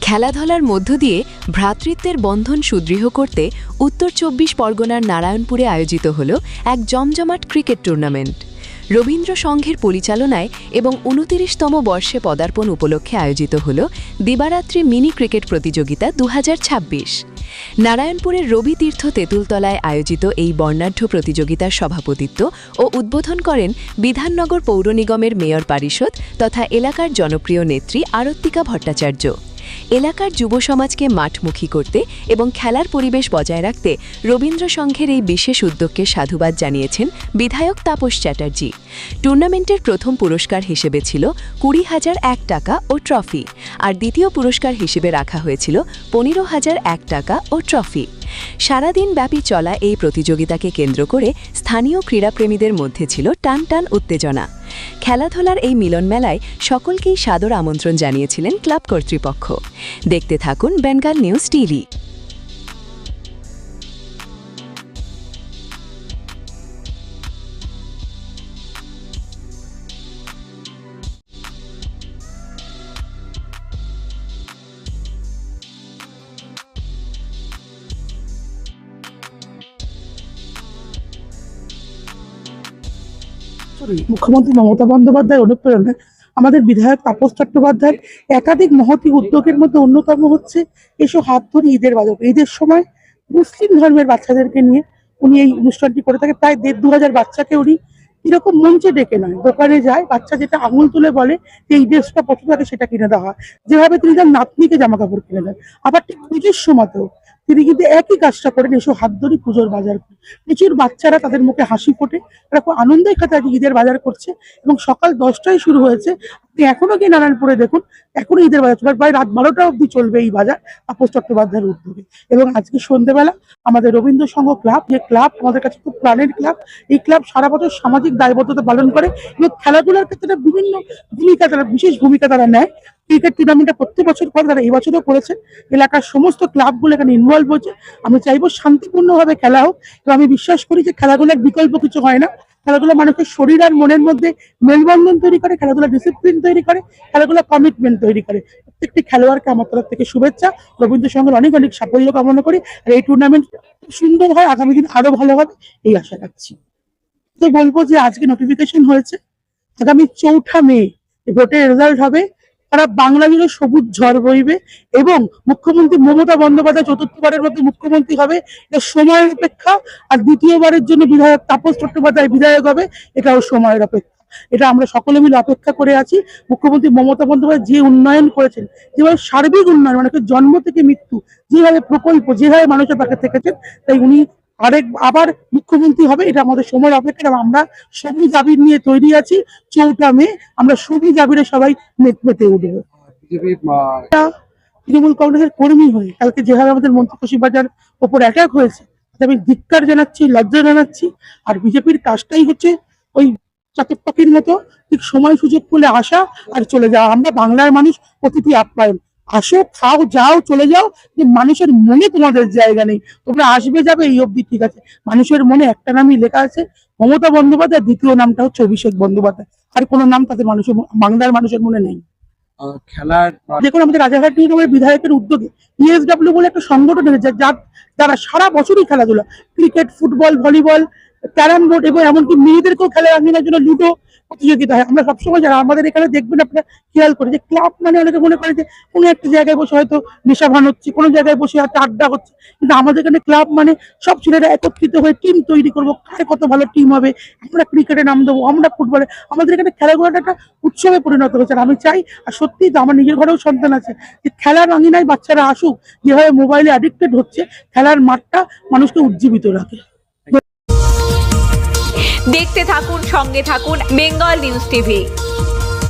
খেলাধুলার মধ্য দিয়ে ভ্রাতৃত্বের বন্ধন সুদৃঢ় করতে উত্তর ২৪ পরগনার নারায়ণপুরে আয়োজিত হল এক জমজমাট ক্রিকেট টুর্নামেন্ট। রবীন্দ্র সংঘের পরিচালনায় এবং ২৯তম বর্ষে পদার্পণ উপলক্ষে আয়োজিত হল দিবারাত্রি মিনি ক্রিকেট প্রতিযোগিতা ২০২৬। নারায়ণপুরের রবি তীর্থ তেঁতুলতলায় আয়োজিত এই বর্ণাঢ্য প্রতিযোগিতার সভাপতিত্ব ও উদ্বোধন করেন বিধাননগর পৌর নিগমের মেয়র পারিষদ তথা এলাকার জনপ্রিয় নেত্রী আরত্তিকা ভট্টাচার্য। এলাকার যুব সমাজকে মাঠমুখী করতে এবং খেলার পরিবেশ বজায় রাখতে রবীন্দ্র সংঘের এই বিশেষ উদ্যোগকে সাধুবাদ জানিয়েছেন বিধায়ক তাপস চ্যাটার্জি। টুর্নামেন্টের প্রথম পুরস্কার হিসেবে ছিল ২০,০০০ টাকা ও ট্রফি, আর দ্বিতীয় পুরস্কার হিসেবে রাখা হয়েছিল ১৫,০০০ টাকা ও ট্রফি। সারাদিন ব্যাপী চলা এই প্রতিযোগিতাকে কেন্দ্র করে স্থানীয় ক্রীড়াপ্রেমীদের মধ্যে ছিল টান টান উত্তেজনা। খেলাধুলার এই মিলন মেলায় সকলকেই সাদর আমন্ত্রণ জানিয়েছিলেন ক্লাব কর্তৃপক্ষ। দেখতে থাকুন বেঙ্গল নিউজ টিভি। মুখ্যমন্ত্রী মমতা বন্দ্যোপাধ্যায়ের অনুপ্রেরণায় আমাদের বিধায়ক তাপস চট্টোপাধ্যায়ের একাধিক মহতি উদ্যোগের মধ্যে অন্যতম হচ্ছে এসো হাত ধরে ঈদের বাজার। ঈদের সময় মুসলিম ধর্মের বাচ্চাদেরকে নিয়ে উনি এই অনুষ্ঠানটি করে থাকে। প্রায় ১,৫০০ বাচ্চাকে উনি এরকম মঞ্চে ডেকে নয়, দোকানে যায়, বাচ্চা যেটা আঙুল তুলে বলে যে এই ড্রেসটা পছন্দ থাকে সেটা কিনে দেওয়া হয়। যেভাবে তিনি তার নাতনিকে জামা কাপড় কিনে দেন, আবার ঠিক পুজোর সময়তেও তিনি কিন্তু একই কাজটা করেন, এসো হাত ধরে পুজোর বাজার করে। প্রচুর বাচ্চারা, তাদের মুখে হাসি ফোটে, তারা খুব আনন্দের সাথে আজকে ঈদের বাজার করছে এবং সকাল ১০টায় শুরু হয়েছে। আপনি এখনো গিয়ে নারায়ণপুরে দেখুন, এখনো ঈদের বাজার চলবে, প্রায় রাত ১২টা অবধি চলবে এই বাজার তাপস চট্টোপাধ্যায়ের উদ্যোগে। এবং আজকে সন্ধ্যেবেলা আমাদের রবীন্দ্র সংঘ ক্লাব, যে ক্লাব আমাদের কাছে খুব প্রাণের ক্লাব, এই ক্লাব সারা বছর সামাজিক দায়বদ্ধতা পালন করে এবং খেলাধুলার ক্ষেত্রে বিভিন্ন ভূমিকা, তারা বিশেষ ভূমিকা তারা নেয়। ক্রিকেট টুর্নামেন্টটা প্রত্যেক বছর করে, তারা এই বছরও করেছে। এলাকার সমস্ত ক্লাবগুলো এখানে ইনভলভ হচ্ছে। আমি চাইবো শান্তিপূর্ণভাবে খেলা হোক এবং আমি বিশ্বাস করি যে খেলাধুলার বিকল্প কিছু হয় না। খেলাধুলা মানুষের শরীর আর মনের মধ্যে মেলবন্ধন তৈরি করে, খেলাধুলা ডিসিপ্লিন তৈরি করে, খেলাধুলা কমিটমেন্ট তৈরি করে। প্রত্যেকটি খেলোয়াড়কে আমার তরফ থেকে শুভেচ্ছা, রবীন্দ্র সংঘের অনেক অনেক সাফল্য কামনা করি। আর এই টুর্নামেন্ট সুন্দর হয়, আগামী দিন আরো ভালো হবে এই আশা রাখছি। তো বলবো যে আজকে নোটিফিকেশন হয়েছে, আগামী ৪ঠা মে ভোটের রেজাল্ট হবে। সারা বাংলা জুড়ে সবুজ ঝড় বইবে এবং মুখ্যমন্ত্রী মমতা বন্দ্যোপাধ্যায় চতুর্থবারের মধ্যে মুখ্যমন্ত্রী হবে, এটা সময়ের অপেক্ষা। আর দ্বিতীয়বারের জন্য বিধায়ক তাপস চট্টোপাধ্যায় বিধায়ক হবে, এটাও সময়ের অপেক্ষা। এটা আমরা সকলে মিলে অপেক্ষা করে আছি। মুখ্যমন্ত্রী মমতা বন্দ্যোপাধ্যায় যে উন্নয়ন করেছেন, যেভাবে সার্বিক উন্নয়ন, মানুষের জন্ম থেকে মৃত্যু, যেভাবে প্রকল্প, যেভাবে মানুষের পাশে থেকেছেন, তাই উনি আবার মুখ্যমন্ত্রী হবে, এটা আমাদের সময়ের অপেক্ষা। এবং আমরা সবুজ আবির নিয়ে তৈরি আছি। ৪ঠা মে আমরা সবুজ আবিরে সবাই মেতে উঠবো। তৃণমূল কংগ্রেসের কর্মী হয়ে কালকে যেভাবে আমাদের মন্ত্রী বাজার ওপর অ্যাটাক হয়েছে, আমি ধিক্কার জানাচ্ছি, লজ্জা জানাচ্ছি। আর বিজেপির কাজটাই হচ্ছে ওই চাতক পাখির মতো ঠিক সময় সুযোগ পেলে আসা আর চলে যাওয়া। আমরা বাংলার মানুষ অতিথি আপ্যায়ন, আসো, খাও, যাও, চলে যাও, যে মানুষের মনে তোমাদের জায়গা নেই। তোমরা আসবে যাবে এই অবধি ঠিক আছে, মানুষের মনে একটা নামই লেখা আছে, মমতা বন্দ্যোপাধ্যায়, দ্বিতীয় নামটা হচ্ছে অভিষেক বন্দ্যোপাধ্যায়। আর কোনো নাম তাদের মানুষের, বাংলার মানুষের মনে নেই। খেলার দেখুন, আমাদের রাজারহাট নিগমের বিধায়কের উদ্যোগে ইএসডব্লিউ বলে একটা সংগঠন আছে, যারা সারা বছরই খেলাধুলা, cricket, football, volleyball, carrom board এবং এমনকি মেয়েদেরকেও খেলার আঙ্গিনার জন্য লুডো প্রতিযোগিতা হয়। আমরা সবসময় যারা আমাদের এখানে দেখবেন, আপনারা খেয়াল করে যে ক্লাব মানে অনেকে মনে করে যে কোনো একটা জায়গায় বসে হয়তো নেশা ভান হচ্ছে, কোনো জায়গায় বসে হয়তো আড্ডা হচ্ছে, কিন্তু আমাদের এখানে ক্লাব মানে সব ছেলেরা একত্রিত হয়ে টিম তৈরি করবো, কার কত ভালো টিম হবে, আমরা ক্রিকেটে নাম দেবো, আমরা ফুটবলে। আমাদের এখানে খেলাধুলাটা একটা উৎসবে পরিণত হয়েছে। আমি চাই, আর সত্যি তো আমার নিজের ঘরেও সন্তান আছে, যে খেলার আঙ্গিনায় বাচ্চারা আসুক। যেভাবে মোবাইলে অ্যাডিক্টেড হচ্ছে, খেলার মাঠটা মানুষকে উজ্জীবিত রাখে। দেখতে থাকুন, সঙ্গে থাকুন বেঙ্গল নিউজ টিভি।